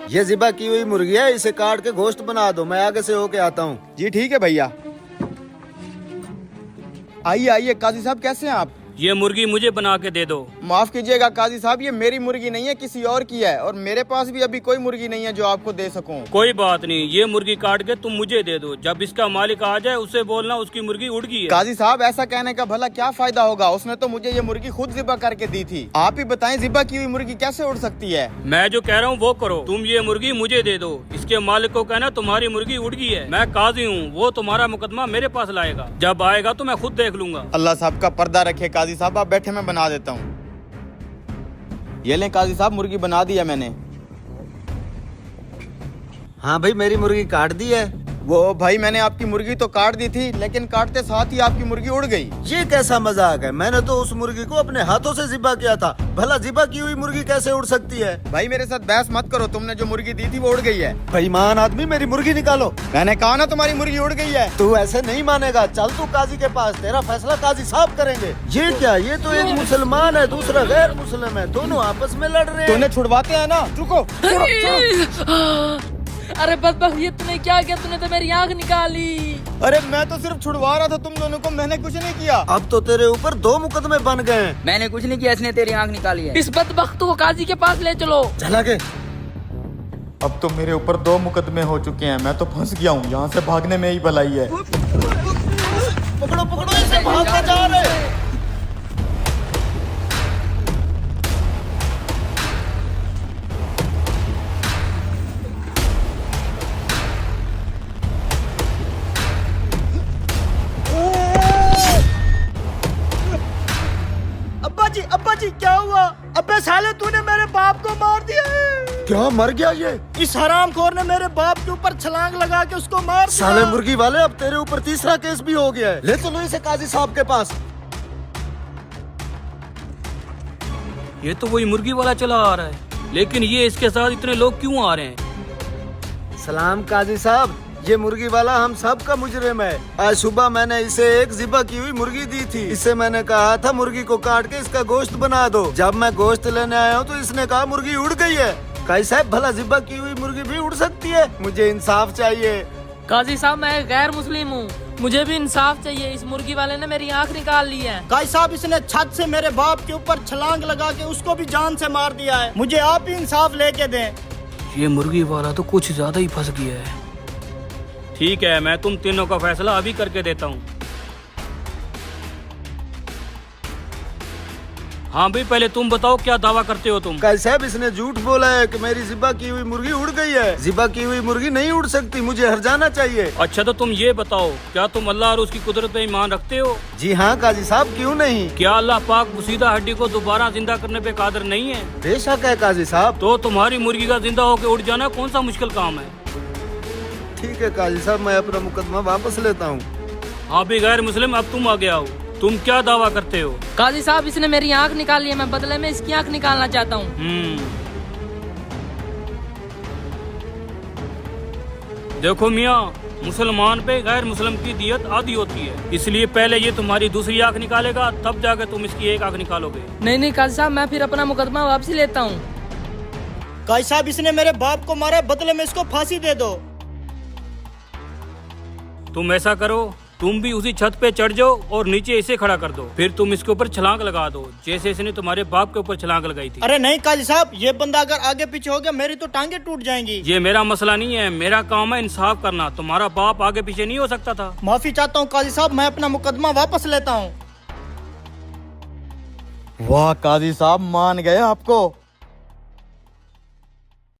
ये ज़िबा की हुई मुर्गी है, इसे काट के गोश्त बना दो, मैं आगे से होके आता हूँ। जी ठीक है भैया। आइए आइए काजी साहब, कैसे हैं आप? ये मुर्गी मुझे बना के दे दो। माफ कीजिएगा काजी साहब, ये मेरी मुर्गी नहीं है, किसी और की है, और मेरे पास भी अभी कोई मुर्गी नहीं है जो आपको दे सकूं। कोई बात नहीं, ये मुर्गी काट के तुम मुझे दे दो। जब इसका मालिक आ जाए उससे बोलना उसकी मुर्गी उड़ गई है। काजी साहब ऐसा कहने का भला क्या फायदा होगा, उसने तो मुझे ये मुर्गी खुद ज़िबा करके दी थी। आप ही बताएं ज़िबा की हुई मुर्गी कैसे उड़ सकती है? मैं जो कह रहा हूँ वो करो, तुम ये मुर्गी मुझे दे दो। इसके मालिक को कहना तुम्हारी मुर्गी उड़ गई है। मैं काजी हूँ, वो तुम्हारा मुकदमा मेरे पास लाएगा। जब आएगा तो मैं खुद देख लूंगा। अल्लाह साहब का पर्दा रखे काजी साहब, आप बैठे, मैं बना देता हूँ। ये लें काजी साहब, मुर्गी बना दिया मैंने। हाँ भाई, मेरी मुर्गी काट दी है। वो भाई मैंने आपकी मुर्गी तो काट दी थी, लेकिन काटते साथ ही आपकी मुर्गी उड़ गई। ये कैसा मजाक है? मैंने तो उस मुर्गी को अपने हाथों से ज़िबा किया था, भला ज़िबा की हुई मुर्गी कैसे उड़ सकती है? भाई मेरे साथ बहस मत करो, तुमने जो मुर्गी दी थी वो उड़ गई है। बेईमान आदमी, मेरी मुर्गी निकालो। मैंने कहा ना तुम्हारी मुर्गी उड़ गई है। तू ऐसे नहीं मानेगा, चल तू काजी के पास, तेरा फैसला काजी साहब करेंगे। ये क्या, ये तो एक मुसलमान है, दूसरा गैर मुस्लिम है, दोनों आपस में लड़ रहे हैं। तूने छुड़वाते हैं ना, रुको। अरे बदबख्त, ये तूने क्या किया? तूने तो मेरी आँख निकाली। अरे मैं तो सिर्फ छुड़वा रहा था तुम दोनों को, मैंने कुछ नहीं किया। अब तो तेरे ऊपर 2 मुकदमे बन गए हैं। मैंने कुछ नहीं किया, इसने तेरी आंख निकाली है। इस बदबख्त को काजी के पास ले चलो। चला के। अब तो मेरे ऊपर 2 मुकदमे हो चुके हैं, मैं तो फंस गया हूँ, यहाँ से भागने में ही भलाई है। पकड़ो पकड़ो इसे, भागता जा रहे हैं। अब्बा जी क्या हुआ? अबे साले तूने मेरे बाप को मार दिया है। क्या, मर गया ये? इस हरामखोर ने मेरे बाप के ऊपर छलांग लगा के उसको मार दिया। साले मुर्गी वाले, अब तेरे ऊपर तीसरा केस भी हो गया है। ले चलो इसे काजी साहब के पास। ये तो वही मुर्गी वाला चला आ रहा है, लेकिन ये इसके साथ इतने लोग क्यों आ रहे हैं? सलाम काजी साहब, ये मुर्गी वाला हम सब का मुजरिम है। आज सुबह मैंने इसे एक ज़िबा की हुई मुर्गी दी थी। इसे मैंने कहा था मुर्गी को काट के इसका गोश्त बना दो। जब मैं गोश्त लेने आया हूँ तो इसने कहा मुर्गी उड़ गई है। काजी साहब, भला ज़िबा की हुई मुर्गी भी उड़ सकती है? मुझे इंसाफ चाहिए। काजी साहब, मैं गैर मुस्लिम हूँ, मुझे भी इंसाफ चाहिए। इस मुर्गी वाले ने मेरी आँख निकाल ली है। काजी साहब, इसने छत से मेरे बाप के ऊपर छलांग लगा के उसको भी जान से मार दिया है। मुझे आप ही इंसाफ लेके दें। ये मुर्गी वाला तो कुछ ज्यादा ही फंस गया है। ठीक है, मैं तुम तीनों का फैसला अभी करके देता हूँ। हाँ भाई, पहले तुम बताओ क्या दावा करते हो तुम? काजी साहब, इसने झूठ बोला है कि मेरी ज़िबा की हुई मुर्गी उड़ गई है। ज़िबा की हुई मुर्गी नहीं उड़ सकती, मुझे हर्जाना चाहिए। अच्छा तो तुम ये बताओ, क्या तुम अल्लाह और उसकी कुदरत पे ईमान रखते हो? जी हाँ काजी साहब, क्यों नहीं। क्या अल्लाह पाक मुसीदा हड्डी को दोबारा जिंदा करने पे कादिर नहीं है? बेशक है काजी साहब। तो तुम्हारी मुर्गी का जिंदा होकर उड़ जाना कौन सा मुश्किल काम है? ठीक है काजी साहब, मैं अपना मुकदमा वापस लेता हूँ। हाँ भी गैर मुस्लिम, अब तुम आ गया हो, तुम क्या दावा करते हो? काजी साहब, इसने मेरी आँख निकाली है, मैं बदले में इसकी आँख निकालना चाहता हूँ। देखो मियाँ, मुसलमान पे गैर मुस्लिम की दियत आधी होती है, इसलिए पहले ये तुम्हारी दूसरी आँख निकालेगा, तब जाकर तुम इसकी एक आँख निकालोगे। नहीं काजी साहब, मैं फिर अपना मुकदमा वापसी लेता हूँ। काजी साहब, इसने मेरे बाप को मारा, बदले में इसको फांसी दे दो। तुम ऐसा करो, तुम भी उसी छत पे चढ़ जाओ और नीचे इसे खड़ा कर दो, फिर तुम इसके ऊपर छलांग लगा दो, जैसे इसने तुम्हारे बाप के ऊपर छलांग लगाई थी। अरे नहीं काजी साहब, ये बंदा अगर आगे पीछे हो गया मेरी तो टांगे टूट जाएंगी। ये मेरा मसला नहीं है, मेरा काम है इंसाफ करना। तुम्हारा बाप आगे पीछे नहीं हो सकता था। माफी चाहता हूँ काजी साहब, मैं अपना मुकदमा वापस लेता हूँ। वाह काजी साहब, मान गए आपको।